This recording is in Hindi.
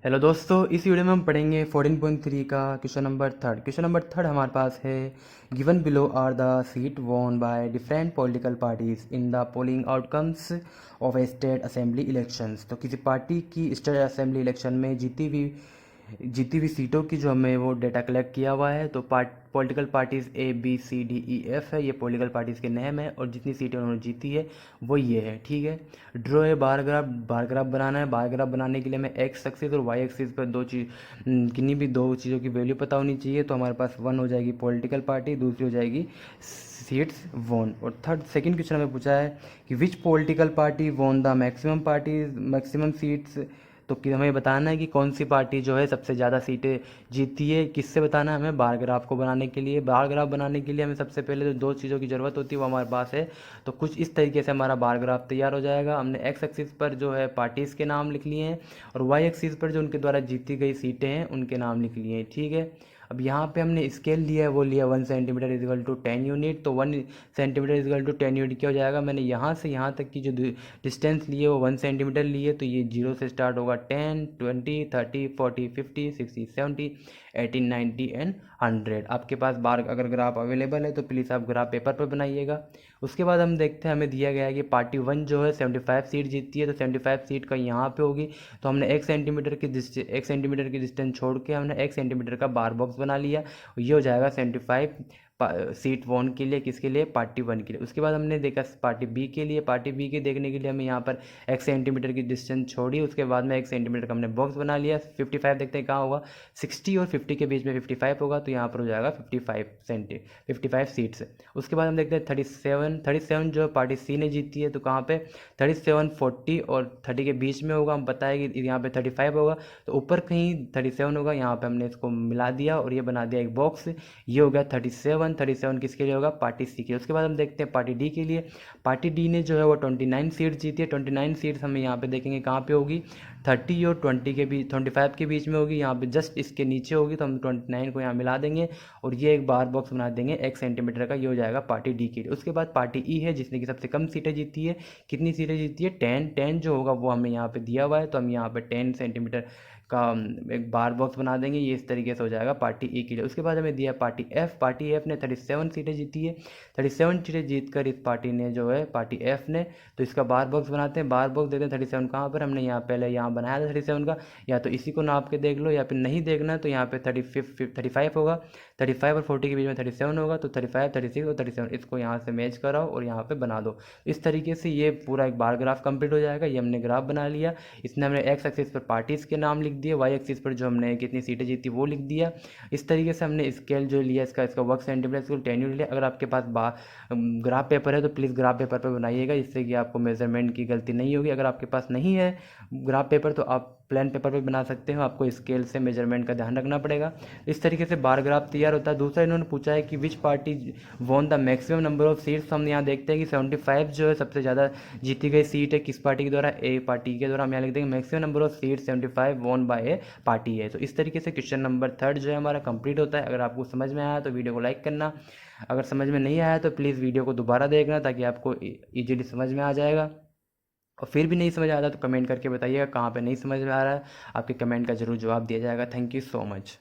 हेलो दोस्तों, इस वीडियो में हम पढ़ेंगे 14.3 का क्वेश्चन नंबर थर्ड हमारे पास है। Given below are the seat won by different political parties in the polling outcomes of a state assembly elections. तो किसी पार्टी की स्टेट असेंबली इलेक्शन में जीती हुई सीटों की जो हमें वो डेटा कलेक्ट किया हुआ है। तो पॉलिटिकल पार्टीज़ ABCDEF है, ये पॉलिटिकल पार्टीज़ के नेम है और जितनी सीटें उन्होंने जीती है वो ये है। ठीक है, ड्रॉ है बार ग्राफ बनाना है। बार ग्राफ बनाने के लिए हमें एक्स एक्सिस और वाई एक्सिस पर किन्हीं भी दो चीज़ों की वैल्यू पता होनी चाहिए। तो हमारे पास वन हो जाएगी पॉलिटिकल पार्टी, दूसरी हो जाएगी सीट्स वोन। और सेकंड क्वेश्चन हमें पूछा है कि विच political party won the maximum seats. तो कि हमें बताना है कि कौन सी पार्टी जो है सबसे ज़्यादा सीटें जीती है। किससे बताना है हमें? बार ग्राफ को बनाने के लिए। बार ग्राफ बनाने के लिए हमें सबसे पहले तो दो चीज़ों की ज़रूरत होती है, वो हमारे पास है। तो कुछ इस तरीके से हमारा बार ग्राफ तैयार हो जाएगा। हमने एक्स एक्सिस पर जो है पार्टीज़ के नाम लिख लिए हैं और वाई एक्सिस पर जो उनके द्वारा जीती गई सीटें हैं उनके नाम लिख लिए हैं। ठीक है, अब यहाँ पे हमने स्केल लिया है, वो लिया 1 सेंटीमीटर इजिकल टू 10 यूनिट। तो 1 सेंटीमीटर इजिकल टू 10 यूनिट क्या हो जाएगा? मैंने यहाँ से यहाँ तक की जो डिस्टेंस लिए वो 1 सेंटीमीटर लिए। तो ये 0 से स्टार्ट होगा, 10, 20, 30, 40, 50, 60, 70, 80, 90 एंड 100। आपके पास बार अगर ग्राफ अवेलेबल है तो प्लीज़ आप ग्राफ पेपर पर बनाइएगा। उसके बाद हम देखते हैं, हमें दिया गया है कि पार्टी वन जो है 75 सीट जीतती है। तो 75 सीट का यहाँ पे होगी। तो हमने 1 सेंटीमीटर की डिस्टेंस छोड़ के हमने 1 सेंटीमीटर का बार बॉक्स बना लिया। ये हो जाएगा 75 सीट वन के लिए। किसके लिए? पार्टी वन के लिए। उसके बाद हमने देखा पार्टी बी के लिए। पार्टी बी के देखने के लिए हमें यहाँ पर 1 सेंटीमीटर की डिस्टेंस छोड़ी, उसके बाद में 1 सेंटीमीटर का हमने बॉक्स बना लिया। 55 देखते हैं कहाँ होगा, 60 और 50 के बीच में 55 होगा। तो यहाँ पर हो जाएगा 55 सीट्स। उसके बाद हम देखते हैं 37 जो पार्टी सी ने जीती है। तो कहाँ पे 37, 40 और 30 के बीच में होगा। हम बताएं कि यहाँ पे 35 होगा तो ऊपर कहीं 37 होगा। यहाँ पे हमने इसको मिला दिया और ये बना दिया एक बॉक्स। ये हो गया 37 किसके लिए होगा? पार्टी सी के लिए। उसके बाद हम देखते हैं पार्टी डी के लिए। पार्टी डी ने जो है वो 29 सीट जीती है। 29 सीट्स हमें यहाँ पे देखेंगे कहाँ पे होगी, 30 और 20 के बीच, 25 के बीच में होगी। यहाँ पे जस्ट इसके नीचे होगी। तो हम 29 को यहाँ मिला देंगे और ये एक बार बॉक्स बना देंगे 1 सेंटीमीटर का। ये हो जाएगा पार्टी डी के लिए। उसके बाद पार्टी ई है, जिसने की सबसे कम सीटें जीती है। कितनी सीटें जीती है? 10 जो होगा वो हमें यहाँ पे दिया हुआ है। तो हम यहाँ पे 10 सेंटीमीटर का एक बार बॉक्स बना देंगे। ये इस तरीके से हो जाएगा पार्टी ए के लिए। उसके बाद हमें दिया पार्टी एफ। पार्टी एफ ने 37 सीटें जीती है। 37 सीटें जीतकर इस पार्टी ने जो है, पार्टी एफ ने, तो इसका बार बॉक्स बनाते हैं। बार बॉक्स देते हैं 37 कहाँ पर? हमने यहाँ पहले यहाँ बनाया था 37 का। या तो इसी को नाप के देख लो, या फिर नहीं देखना तो यहाँ पे 35 होगा। 35 और 40 के बीच में 37 होगा। तो 35, 36 और 37 इसको यहाँ से मैच कराओ और यहाँ पे बना दो। इस तरीके से ये पूरा एक बार ग्राफ कंप्लीट हो जाएगा। ये हमने ग्राफ बना लिया। इसने हमने एक्स एक्सिस पर पार्टीज के नाम लिख दिए, वाई एक्सिस पर जो हमने कितनी सीटें जीती वो लिख दिया। इस तरीके से हमने स्केल जो लिया इसका वर्क सेंटीमीटर, इसको 10 यूनिट लिया। अगर आपके पास ग्राफ पेपर है तो प्लीज़ ग्राफ पेपर पर बनाइएगा, जिससे कि आपको मेजरमेंट की गलती नहीं होगी। अगर आपके पास नहीं है ग्राफ पेपर तो आप प्लेन पेपर पर बना सकते हो। आपको स्केल से मेजरमेंट का ध्यान रखना पड़ेगा। इस तरीके से बार ग्राफ तैयार होता है। दूसरा इन्होंने पूछा है कि विच party won the maximum number of seats. हम यहाँ देखते हैं कि 75 जो है सबसे ज़्यादा जीती गई सीट है किस पार्टी के द्वारा? ए पार्टी के द्वारा। हम यहाँ लिख देंगे maximum number of seat 75 won by A party है। तो इस तरीके से क्वेश्चन नंबर थर्ड जो है हमारा कंप्लीट होता है। अगर आपको समझ में आया तो वीडियो को लाइक करना। अगर समझ में नहीं आया तो प्लीज़ वीडियो को दोबारा देखना, ताकि आपको इजीली समझ में आ जाएगा। और फिर भी नहीं समझ आ रहा तो कमेंट करके बताइएगा कहाँ पे नहीं समझ में आ रहा है। आपके कमेंट का ज़रूर जवाब दिया जाएगा। Thank you so much.